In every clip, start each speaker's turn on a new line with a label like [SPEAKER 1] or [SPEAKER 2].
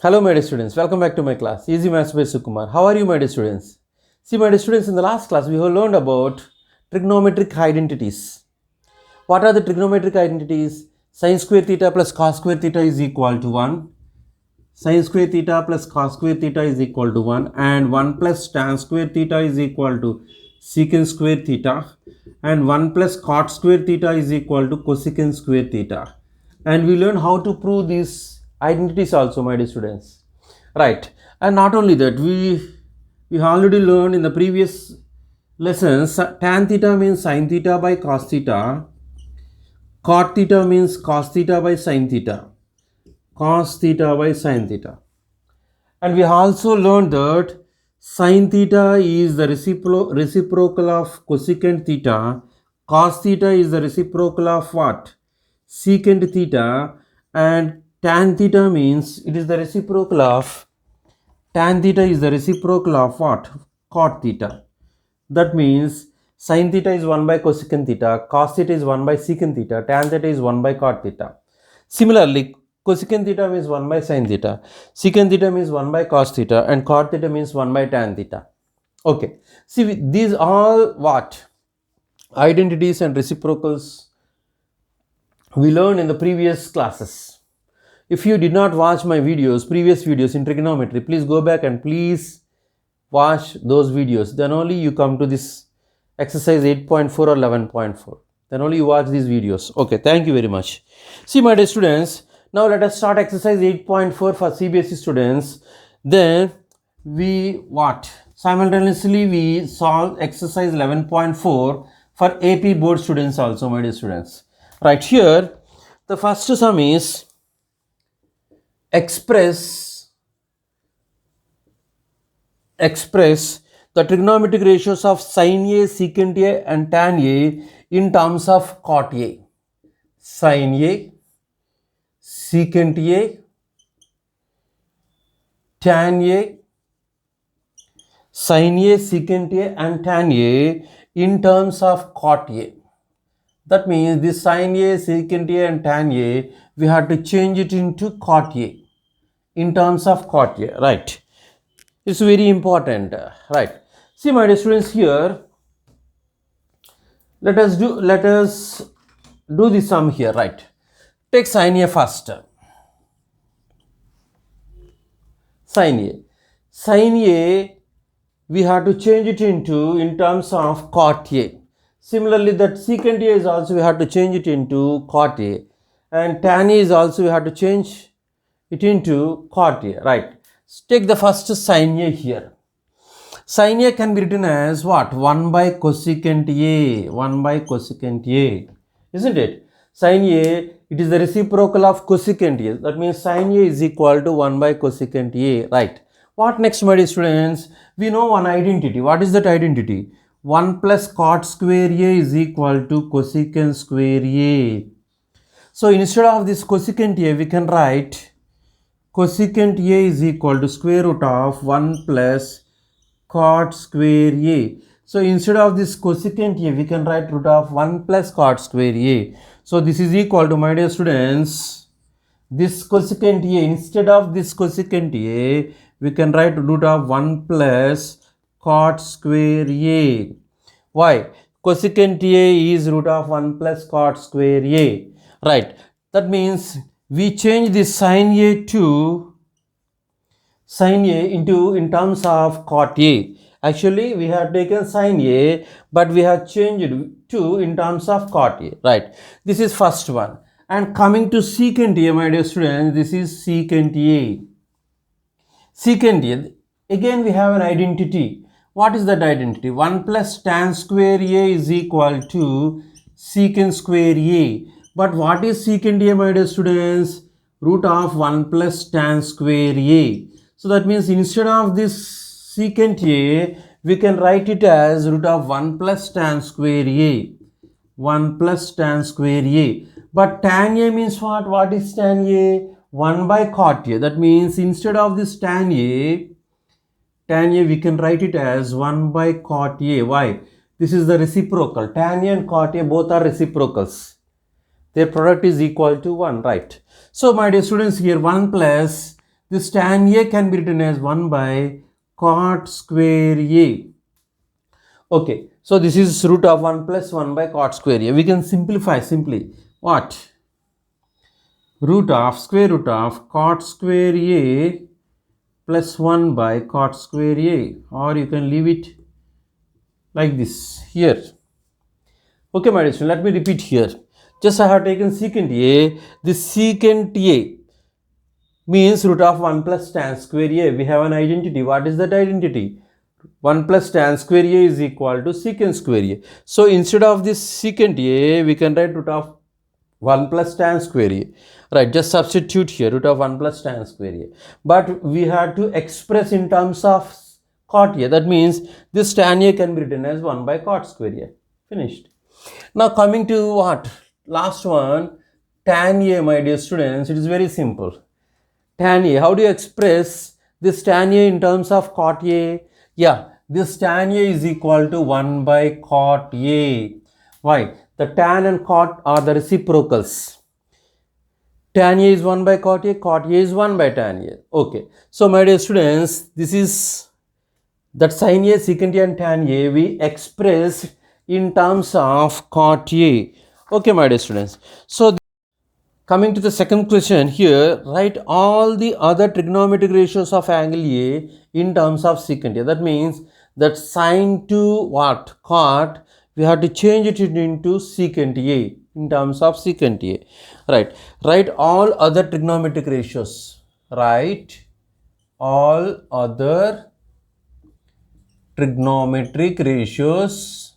[SPEAKER 1] Hello, my dear students. Welcome back to my class. Easy Maths by Sukumar. How are you, my dear students? See, my dear students, in the last class, we have learned about trigonometric identities. What are the trigonometric identities? Sin square theta plus cos square theta is equal to 1. Sin square theta plus cos square theta is equal to 1. And 1 plus tan square theta is equal to secant square theta. And 1 plus cot square theta is equal to cosecant square theta. And we learn how to prove these identities also, my dear students, right? And not only that, we already learned in the previous lessons tan theta means sin theta by cos theta, cot theta means cos theta by sin theta, cos theta by sin theta. And we also learned that sin theta is the reciprocal of cosecant theta, cos theta is the reciprocal of what? Secant theta, and tan theta means it is the reciprocal of tan theta is the reciprocal of what? Cot theta. That means sin theta is 1 by cosecant theta, cos theta is 1 by secant theta, tan theta is 1 by cot theta. Similarly, cosecant theta means 1 by sin theta, secant theta means 1 by cos theta, and cot theta means 1 by tan theta. Okay, see, these all what? Identities and reciprocals we learned in the previous classes. If you did not watch my previous videos in trigonometry, please go back and please watch those videos. Then only you come to this exercise 8.4 or 11.4. Then only you watch these videos. Okay, thank you very much. See, my dear students, now let us start exercise 8.4 for CBSE students. Then we what? Simultaneously we solve exercise 11.4 for AP board students also, my dear students. Right here, the first sum is express the trigonometric ratios of sin A, secant A and tan A in terms of cot A. Sin A, secant A, tan A, sin A, secant A and tan A in terms of cot A. That means this sin A, secant A and tan A, we have to change it into cot A in terms of cot A, right? It's very important, right? See, my dear students, here let us do the sum here, right? Take sin A first. Sin A we have to change it into in terms of cot A. Similarly, that secant A is also we have to change it into cot A, and tan A is also we have to change it into cot A, right? Take the first sin A here. Sin A can be written as what? 1 by cosecant A, 1 by cosecant A, isn't it? Sin A, it is the reciprocal of cosecant A. That means sin A is equal to 1 by cosecant A, right? What next, my dear students? We know one identity. What is that identity? 1 plus cot square A is equal to cosecant square A. So instead of this cosecant A, we can write cosecant A is equal to square root of 1 plus cot square A. So instead of this cosecant A, we can write root of 1 plus cot square A. So this is equal to, my dear students, this cosecant A, instead of this cosecant A, we can write root of 1 plus cot square A. Why? Cosecant A is root of 1 plus cot square A, right? That means we change this sin A to sin A into in terms of cot A. Actually, we have taken sin A, but we have changed it to in terms of cot A, right? This is first one. And coming to secant A, my dear students, this is secant A. Secant A, again we have an identity. What is that identity? 1 plus tan square A is equal to secant square A. But what is secant A, my dear students? Root of 1 plus tan square A. So that means instead of this secant A, we can write it as root of 1 plus tan square A. 1 plus tan square A. But tan A means what? What is tan A? 1 by cot A. That means instead of this tan A, we can write it as 1 by cot A. Why? This is the reciprocal. Tan A and cot A both are reciprocals. Their product is equal to 1, right? So, my dear students, here 1 plus this tan A can be written as 1 by cot square A. Okay, so this is root of 1 plus 1 by cot square A. We can simplify simply. What? Square root of cot square A plus 1 by cot square A, or you can leave it like this here. Okay, my dear student, let me repeat here. Just I have taken secant A. This secant A means root of 1 plus tan square A. We have an identity. What is that identity? 1 plus tan square A is equal to secant square A. So instead of this secant A, we can write root of 1 plus tan square A. Right, just substitute here root of 1 plus tan square A. But we have to express in terms of cot A. That means this tan A can be written as 1 by cot square A. Finished. Now coming to what? Last one, tan A, my dear students. It is very simple. Tan A, how do you express this tan A in terms of cot A? Yeah, this tan A is equal to 1 by cot A. Why? The tan and cot are the reciprocals. Tan A is 1 by cot A is 1 by tan A. Okay, so my dear students, this is that sin A, secant A and tan A we expressed in terms of cot A. Okay, my dear students. So coming to the second question here, write all the other trigonometric ratios of angle A in terms of secant A. That means that sin to what? Cot, we have to change it into secant A in terms of secant A. Right. Write all other trigonometric ratios. Write all other trigonometric ratios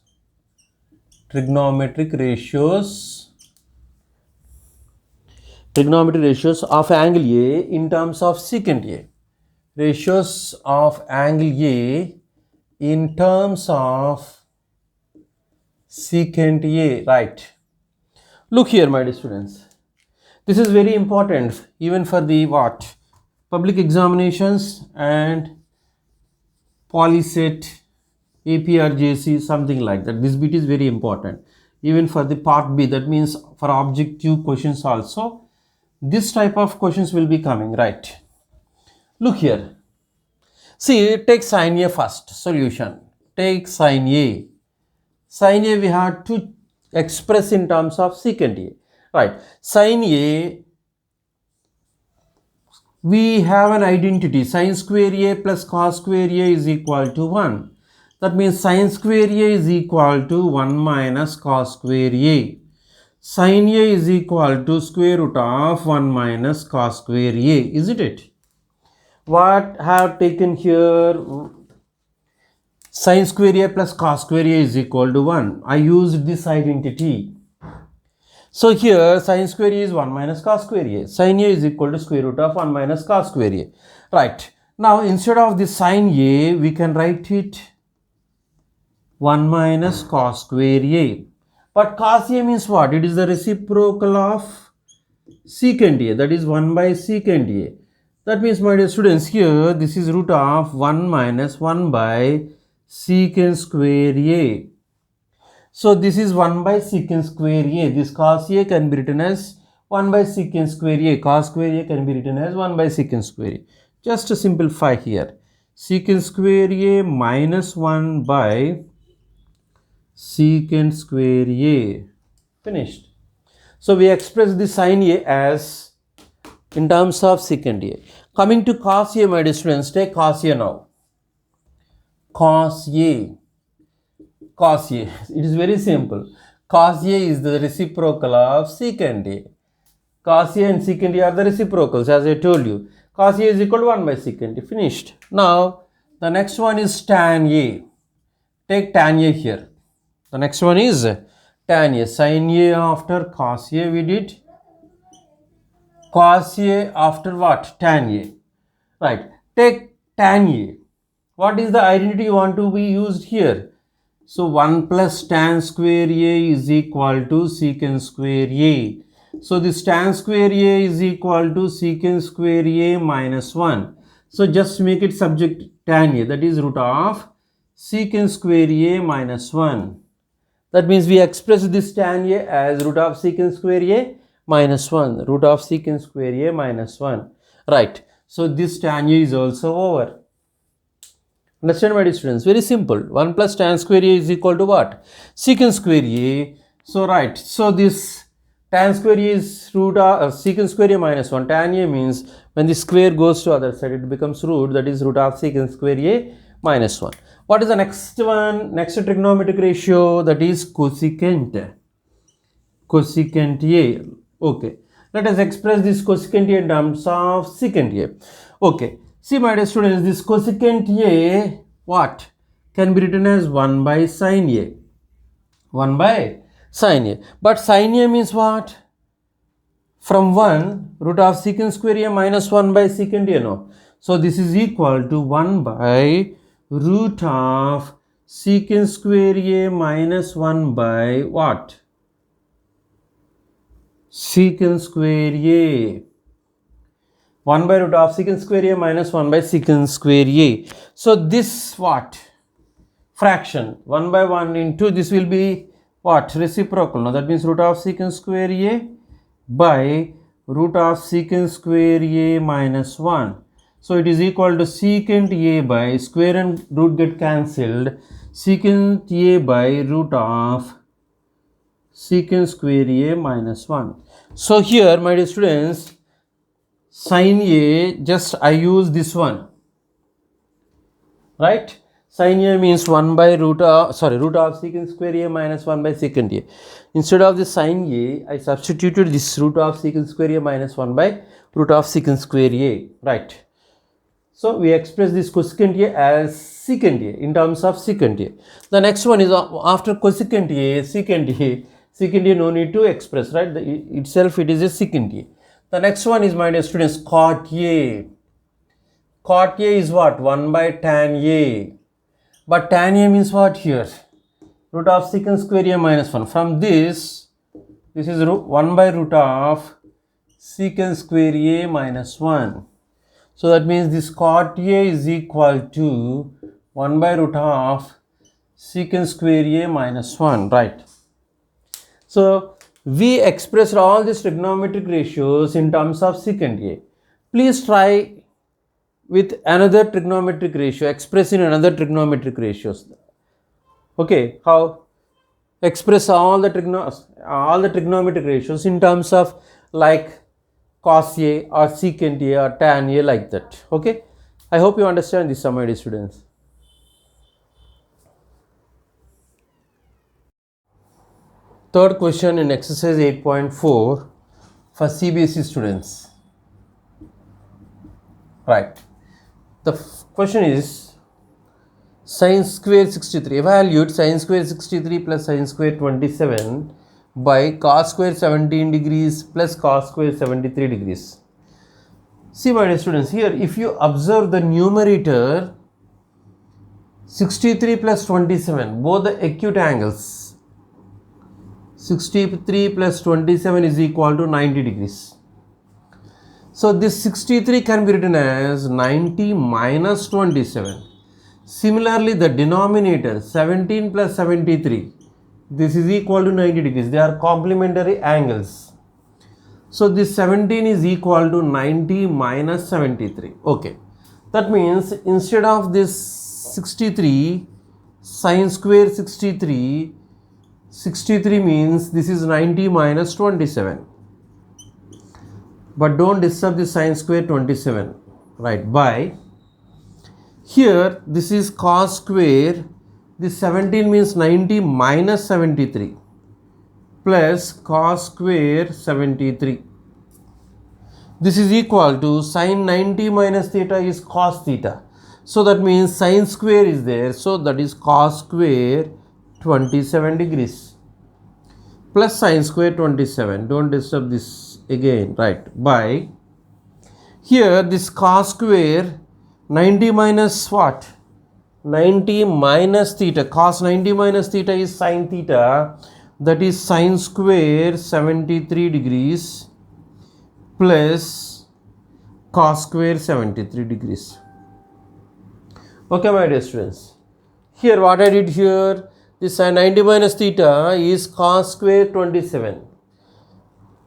[SPEAKER 1] of angle A in terms of secant A. Ratios of angle A in terms of secant A. Right. Look here, my dear students. This is very important even for the what? Public examinations and Polyset, APRJC, something like that. This bit is very important. Even for the part B, that means for objective questions also, this type of questions will be coming, right? Look here. See, take sin A first. Solution. Take sin A. Sin A we have to express in terms of secant A. Right. Sin A, we have an identity. Sin square A plus cos square A is equal to 1. That means sin square A is equal to 1 minus cos square A. Sin A is equal to square root of 1 minus cos square A, isn't it? What I have taken here? Sin square A plus cos square A is equal to 1. I used this identity. So here sin square A is 1 minus cos square A. Sin A is equal to square root of 1 minus cos square A. Right. Now instead of this sin A, we can write it 1 minus cos square A. But cos A means what? It is the reciprocal of secant A. That is 1 by secant A. That means, my dear students, here this is root of 1 minus 1 by secant square A. So this is 1 by secant square A. This cos A can be written as 1 by secant square A. Cos square A can be written as 1 by secant square A. Just to simplify here. Secant square A minus 1 by secant square A. Finished. So we express the sin A as in terms of secant A. Coming to cos A, my dear students, take cos A now. Cos A. Cos A. It is very simple. Cos A is the reciprocal of secant A. Cos A and secant A are the reciprocals, as I told you. Cos A is equal to 1 by secant A. Finished. Now, the next one is tan A. Take tan A here. The next one is tan A. Sin A after cos A we did. Cos A after what? Tan A. Right. Take tan A. What is the identity you want to be used here? So 1 plus tan square A is equal to secant square A. So this tan square A is equal to secant square A minus 1. So just make it subject tan A, that is root of secant square A minus 1. That means we express this tan A as root of secant square A minus 1. Root of secant square A minus 1. Right. So this tan A is also over. Understand, my dear students? Very simple. 1 plus tan square A is equal to what? Secant square A. So right. So this tan square A is root of secant square A minus 1. Tan A means when the square goes to other side, it becomes root. That is root of secant square A minus 1. What is the next one? Next trigonometric ratio, that is cosecant. Cosecant A. Okay. Let us express this cosecant A in terms of secant A. Okay. See, my dear students, this cosecant A, what? Can be written as 1 by sin A. 1 by sin A. But sin A means what? From 1, root of secant square A minus 1 by secant A, no? So, this is equal to 1 by root of secant square A minus 1 by what? Secant square A. 1 by root of secant square A minus 1 by secant square A. So this what? Fraction 1 by 1 into this will be what? Reciprocal. Now that means root of secant square A by root of secant square A minus 1. So it is equal to secant A by square and root get cancelled. Secant A by root of secant square A minus 1. So here, my dear students, sin A, just I use this one, right? Sin A means 1 by root of secant square A minus 1 by secant A. Instead of the sin A, I substituted this root of secant square A minus 1 by root of secant square A, right? So we express this cosecant A as secant A in terms of secant A. The next one is after cosecant A, secant A. Secant A no need to express, right? Itself it is a secant A. The next one is, my dear students, cot A. Cot A is what? 1 by tan A. But tan A means what here? Root of secant square A minus 1. From this is 1 by root of secant square A minus 1. So that means this cot A is equal to 1 by root of secant square A minus 1, right? So we expressed all these trigonometric ratios in terms of secant A. Please try with another trigonometric ratio, express in another trigonometric ratios. Okay, how? Express all the trigonometric ratios in terms of like cos A or secant A or tan A, like that. Okay, I hope you understand this, my dear students. Third question in exercise 8.4 for CBSE students. Right. The question is sin square 63. Evaluate sin square 63 plus sin square 27 by cos square 17 degrees plus cos square 73 degrees. See, my dear students, here if you observe the numerator 63 plus 27, both the acute angles, 63 plus 27 is equal to 90 degrees. So this 63 can be written as 90 minus 27. Similarly, the denominator 17 plus 73, this is equal to 90 degrees. They are complementary angles. So this 17 is equal to 90 minus 73. Okay. That means instead of this 63, sin square 63, 63 means this is 90 minus 27. But don't disturb the sin square 27, right? By here this is cos square, this 17 means 90 minus 73 plus cos square 73. This is equal to sin 90 minus theta is cos theta. So that means sin square is there. So that is cos square 27 degrees plus sin square 27. Don't disturb this again, right? By here this cos square 90 minus what? 90 minus theta. Cos 90 minus theta is sin theta. That is sin square 73 degrees plus cos square 73 degrees. Okay, my dear students. Here what I did here, this sin 90 minus theta is cos square 27.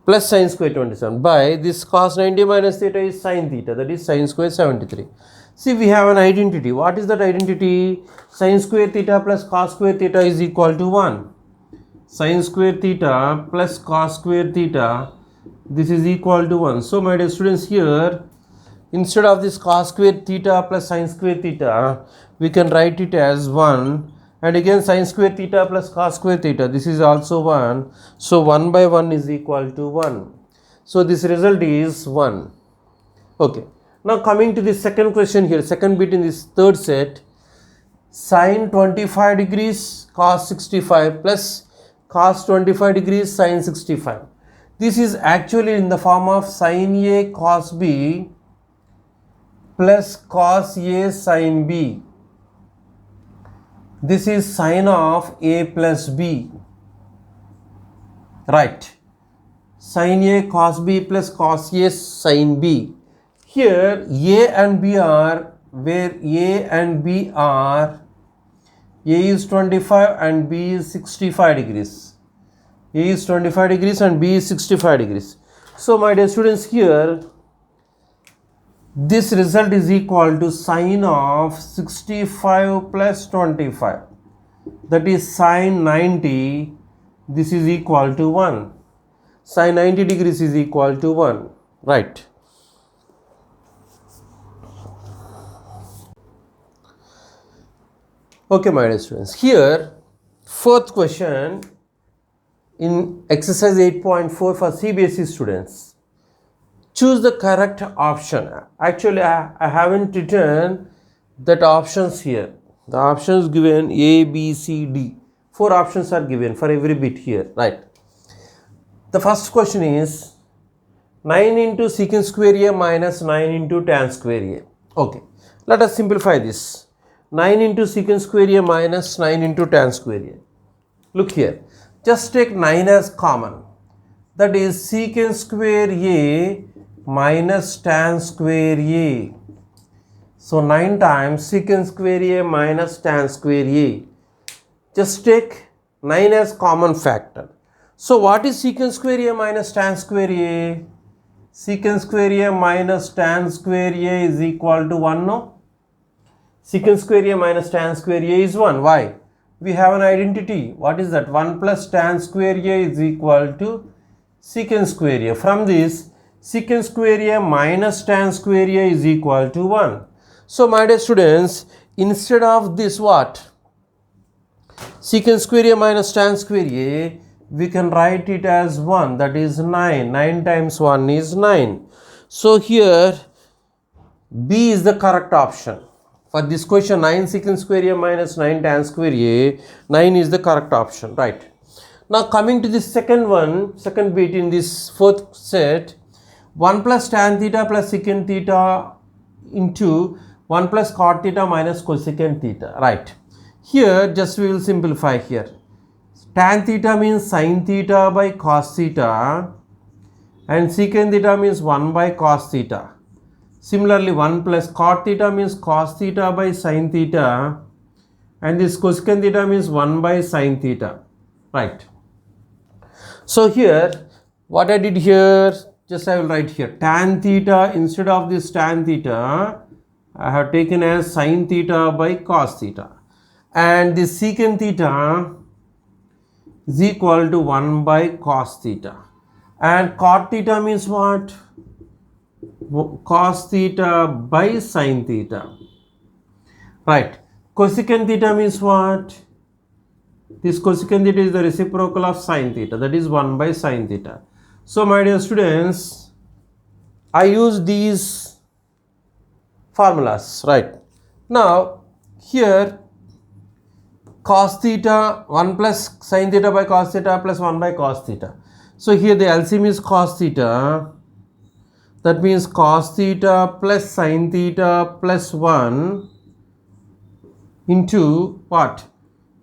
[SPEAKER 1] plus sine square 27 by this cos 90 minus theta is sine theta, that is sine square 73. See, we have an identity. What is that identity? Sine square theta plus cos square theta is equal to 1. Sine square theta plus cos square theta, this is equal to 1. So my dear students, here instead of this cos square theta plus sine square theta, we can write it as 1, and again sine square theta plus cos square theta, this is also 1. So 1 by 1 is equal to 1. So this result is 1. Okay. Now coming to the second question here, second bit in this third set, sine 25 degrees cos 65 plus cos 25 degrees sine 65. This is actually in the form of sine A cos B plus cos A sine B. This is sine of A plus B. Right. Sine A cos B plus cos A sine B. Here A and B are where A and B are, A is 25 and B is 65 degrees. A is 25 degrees and B is 65 degrees. So my dear students, here this result is equal to sine of 65 plus 25, that is sine 90. This is equal to 1. Sine 90 degrees is equal to 1. Right. Okay, my dear students, here fourth question in exercise 8.4 for CBSE students. Choose the correct option. Actually, I haven't written that options here. The options given A, B, C, D. 4 options are given for every bit here, right? The first question is 9 into secant square A minus 9 into tan square A. Okay, let us simplify this. 9 into secant square A minus 9 into tan square A. Look here, just take 9 as common. That is secant square A minus tan square A. So 9 times secant square A minus tan square A. Just take 9 as common factor. So what is secant square A minus tan square A? Secant square A minus tan square A is equal to 1, no? Secant square A minus tan square A is 1. Why? We have an identity. What is that? 1 plus tan square A is equal to secant square A. From this, secant square A minus tan square A is equal to 1. So my dear students, instead of this what? Secant square A minus tan square A, we can write it as 1, that is 9. 9 times 1 is 9. So here B is the correct option. For this question, 9 secant square A minus 9 tan square A, 9 is the correct option, right? Now coming to the second one, second bit in this fourth set, 1 plus tan theta plus secant theta into 1 plus cot theta minus cosecant theta, right? Here just we will simplify here. Tan theta means sin theta by cos theta and secant theta means 1 by cos theta. Similarly, 1 plus cot theta means cos theta by sin theta, and this cosecant theta means 1 by sin theta, right? So here, what I did here, just I will write here, tan theta, instead of this tan theta, I have taken as sin theta by cos theta, and this secant theta is equal to 1 by cos theta, and cot theta means what? Cos theta by sin theta, right? Cosecant theta means what? This cosecant theta is the reciprocal of sin theta, that is 1 by sin theta. So my dear students, I use these formulas, right? Now here cos theta, 1 plus sin theta by cos theta plus 1 by cos theta. So here the LCM is cos theta. That means cos theta plus sin theta plus 1 into what?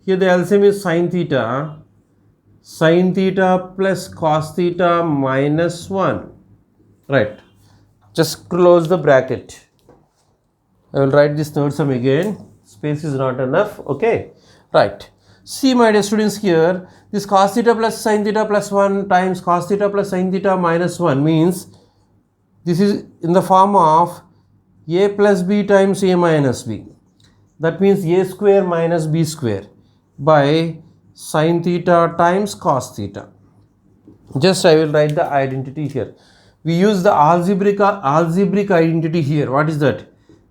[SPEAKER 1] Here the LCM is sin theta plus cos theta minus 1. Right. Just close the bracket. I will write this third sum again. Space is not enough. Okay. Right. See, my dear students, here this cos theta plus sin theta plus 1 times cos theta plus sin theta minus 1 means this is in the form of a plus b times a minus b. That means a square minus b square by sin theta times cos theta. Just I will write the identity here. We use the algebraic identity here. What is that?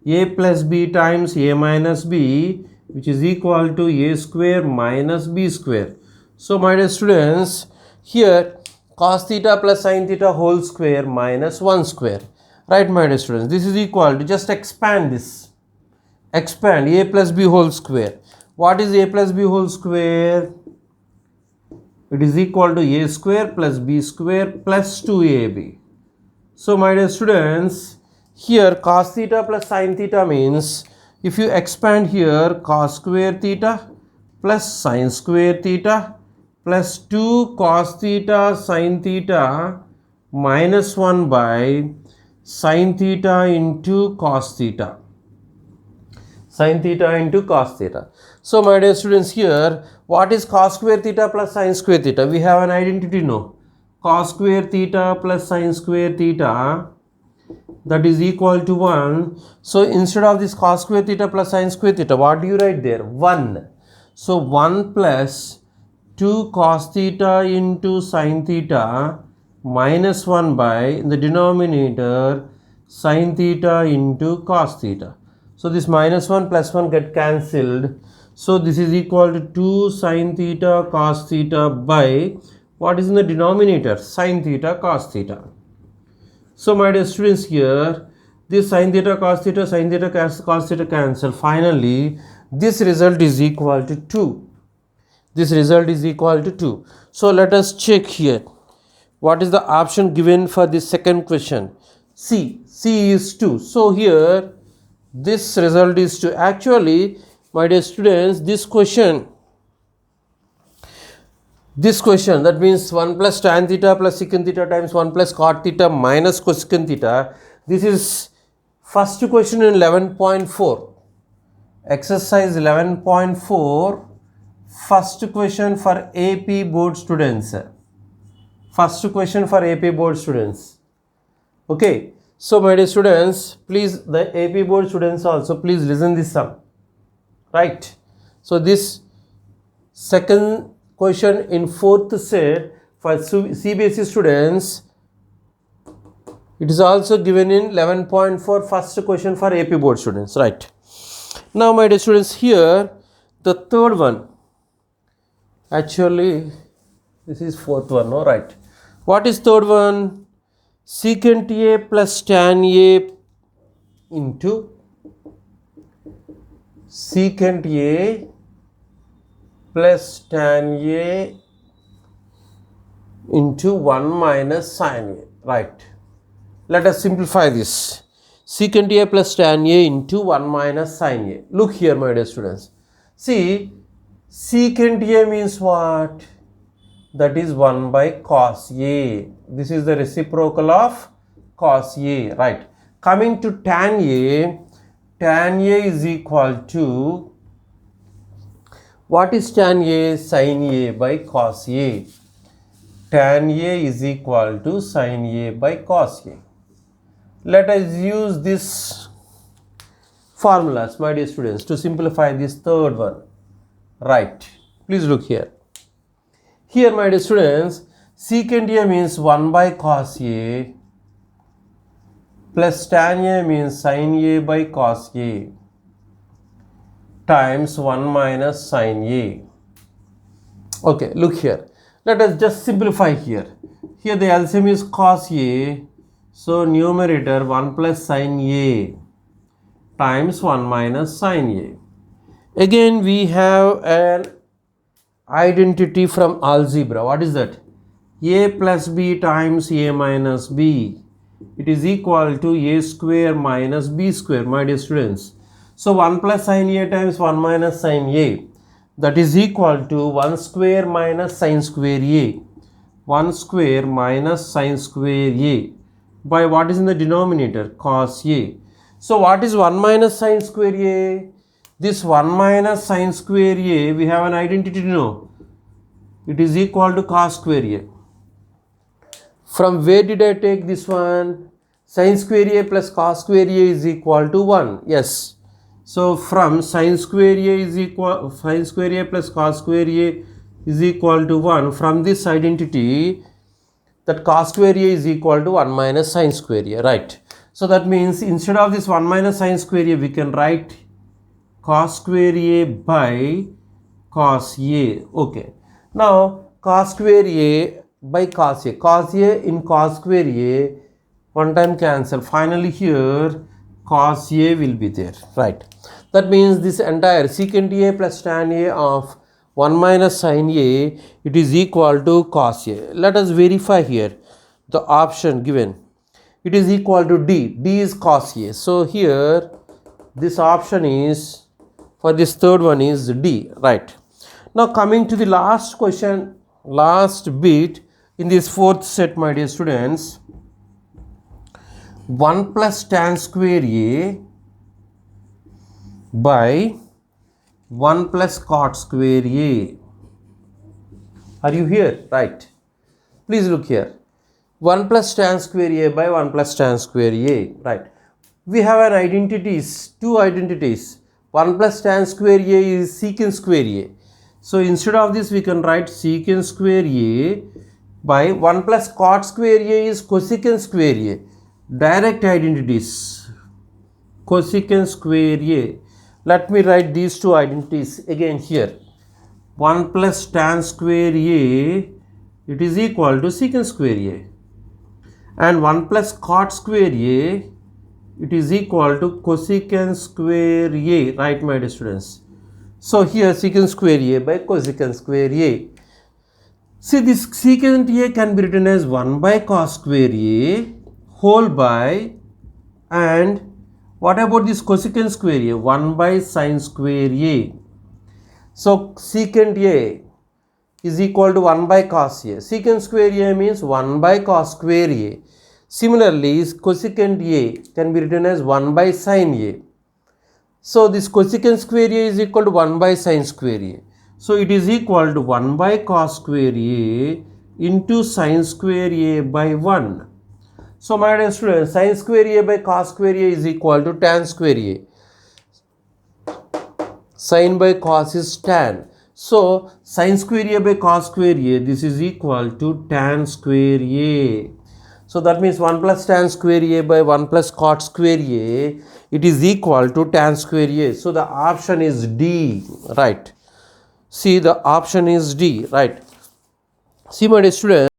[SPEAKER 1] A plus b times a minus b, which is equal to a square minus b square. So my dear students, here cos theta plus sin theta whole square minus 1 square. Right, my dear students, this is equal to, just expand this. Expand a plus b whole square. What is a plus b whole square? It is equal to a square plus b square plus 2ab. So my dear students, here cos theta plus sin theta means, if you expand here, cos square theta plus sin square theta plus 2 cos theta sin theta minus 1 by sin theta into cos theta. Sin theta into cos theta. So my dear students, here what is cos square theta plus sin square theta? We have an identity, no? Cos square theta plus sin square theta, that is equal to 1. So instead of this cos square theta plus sin square theta, what do you write there? 1. So 1 plus 2 cos theta into sin theta minus 1 by, in the denominator, sin theta into cos theta. So this minus 1 plus 1 get cancelled. So this is equal to 2 sin theta cos theta by, what is in the denominator? Sin theta cos theta. So my dear students, here this sin theta cos theta cos theta cancel. Finally, this result is equal to 2. This result is equal to 2. So let us check here. What is the option given for this second question? C. C is 2. So here this result is 2. Actually, my dear students, this question, that means 1 plus tan theta plus secant theta times 1 plus cot theta minus cosecant theta. This is first question in 11.4. Exercise 11.4. First question for AP board students. First question for AP board students. Okay. So my dear students, please, the AP board students also, please listen this sum. Right. So this second question in fourth set for CBSE students, it is also given in 11.4, first question for AP board students. Right. Now my dear students, here the third one, actually this is fourth one, no? Right. What is third one? Secant A plus tan A into secant A plus tan A into 1 minus sin A. Right. Let us simplify this. Secant A plus tan A into 1 minus sin A. Look here, my dear students. See, secant A means what? That is 1 by cos A. This is the reciprocal of cos A. Right. Coming to tan A is equal to, what is tan A? Sin A by cos A. Tan A is equal to sin A by cos A. Let us use this formulas, my dear students, to simplify this third one. Right. Please look here. Here, my dear students, secant A means 1 by cos A plus tan A means sin A by cos A times 1 minus sin A. Okay, look here. Let us just simplify here. Here the LCM is cos A. So numerator 1 plus sin A times 1 minus sin A. Again we have an identity from algebra. What is that? A plus B times A minus B. It is equal to A square minus B square, my dear students. So 1 plus sin A times 1 minus sin A, that is equal to 1 square minus sin square A. 1 square minus sin square A by what is in the denominator? Cos A. So what is 1 minus sin square A? this 1 minus sin square a, we have an identity, no? It is equal to cos square a. From where did I take this one? Sin square a plus cos square a is equal to 1. Yes. So from sin square a is equal, sin square a plus cos square a is equal to 1. From this identity, that cos square a is equal to 1 minus sin square a, right? So that means instead of this 1 minus sin square a, we can write cos square a by cos a. Okay. Now cos square a by cos a. Cos a in cos square a, one time cancel. Finally here cos a will be there, right? That means this entire secant a plus tan a of 1 minus sin a, it is equal to cos a. Let us verify here the option given. It is equal to d. D is cos a. So here this option is, for this third one is D, right? Now coming to the last question, last bit in this fourth set, my dear students. 1 plus tan square a by 1 plus cot square a. Are you here? Right. Please look here. 1 plus tan square a by 1 plus tan square a. Right. We have an identities, two identities. 1 plus tan square a is secant square a. So instead of this we can write secant square a by 1 plus cot square a is cosecant square a. Direct identities. Cosecant square a. Let me write these two identities again here. 1 plus tan square a, it is equal to secant square a. And 1 plus cot square a, it is equal to cosecant square a, right, my dear students? So here secant square a by cosecant square a. See, this secant a can be written as 1 by cos square a whole by, and what about this cosecant square a? 1 by sin square a. So secant a is equal to 1 by cos a. Secant square a means 1 by cos square a. Similarly, cosecant a can be written as 1 by sin a. So this cosecant square a is equal to 1 by sin square a. So it is equal to 1 by cos square a into sin square a by 1. So my dear students, sin square a by cos square a is equal to tan square a. Sin by cos is tan. So sin square a by cos square a, this is equal to tan square a. So that means 1 plus tan square a by 1 plus cot square a, it is equal to tan square a. So the option is D, right? See, the option is D, right? See, my dear students.